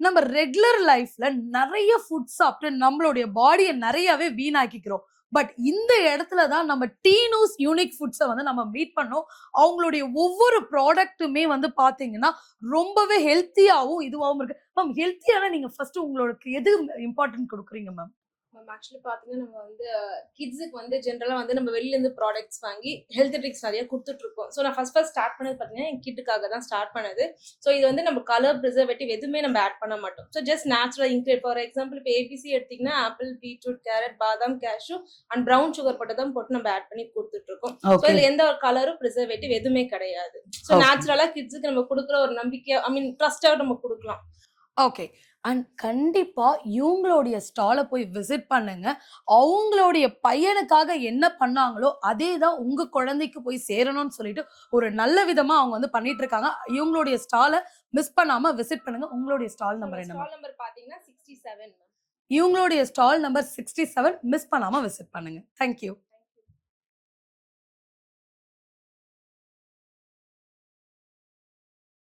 நம்ம ரெகுலர் லைஃப்ல நிறைய ஃபுட் சாப்பிட்டு நம்மளுடைய பாடியை நிறையவே வீணாக்கிக்கிறோம். பட் இந்த இடத்துல தான் நம்ம டீனூஸ் யூனிக் ஃபுட்ஸை வந்து நம்ம மீட் பண்ணோம். அவங்களுடைய ஒவ்வொரு ப்ராடக்ட்டுமே வந்து பாத்தீங்கன்னா ரொம்பவே ஹெல்த்தியாவும் இதுவாகவும் இருக்கு. மேம், ஹெல்த்தியான நீங்க ஃபர்ஸ்ட் உங்களுக்கு எது இம்பார்ட்டன்ட் கொடுக்குறீங்க மேம்? மேம் ஆக்சுவலி பார்த்தீங்கன்னா நம்ம வந்து கிட்ஸுக்கு வந்து ஜென்ரலாக வந்து நம்ம வெளியிலேருந்து ப்ராடக்ட்ஸ் வாங்கி ஹெல்த் ட்ரிக்ஸ் நிறைய கொடுத்துட்ருக்கோம். ஸோ நான் ஃபர்ஸ்ட் ஸ்டார்ட் பண்ணது பார்த்தீங்கன்னா என் கிட்டுக்காக தான் ஸ்டார்ட் பண்ணது. ஸோ இது வந்து நம்ம கலர் ப்ரிசர்வேட்டிவ் எதுவுமே நம்ம ஆட் பண்ண மாட்டோம். So just natural ingredient. For example இப்போ ஏபிசி எடுத்திங்கன்னா ஆப்பிள், பீட்ரூட், கேரட், பாதாம், கேஷ்யூ அண்ட் ப்ரௌன் சுகர் போட்டு தான் போட்டு நம்ம ஆட் பண்ணி கொடுத்துட்ருக்கோம். ஸோ இதில் எந்த ஒரு கலரும் ப்ரிசர்வேட்டிவ் எதுவுமே கிடையாது. ஸோ நேச்சுரலாக கிட்ஸுக்கு நம்ம கொடுக்குற ஒரு நம்பிக்கை, ஐ மீன் ட்ரஸ்டாக நம்ம கொடுக்கலாம். ஓகே. அண்ட் கண்டிப்பா இவங்களுடைய ஸ்டாலை போய் விசிட் பண்ணுங்க. அவங்களுடைய பையனுக்காக என்ன பண்ணாங்களோ அதே தான் உங்க குழந்தைக்கு போய் சேரணும்னு சொல்லிட்டு ஒரு நல்ல விதமா அவங்க வந்து பண்ணிட்டு இருக்காங்க. இவங்களுடைய ஸ்டாலை மிஸ் பண்ணாம விசிட் பண்ணுங்க. உங்களுடைய ஸ்டால் நம்பர் என்ன? ஸ்டால் நம்பர் பாத்தீங்கன்னா 67. இவங்களுடைய ஸ்டால் நம்பர் 67 மிஸ் பண்ணாம விசிட் பண்ணுங்க. தேங்க்யூ.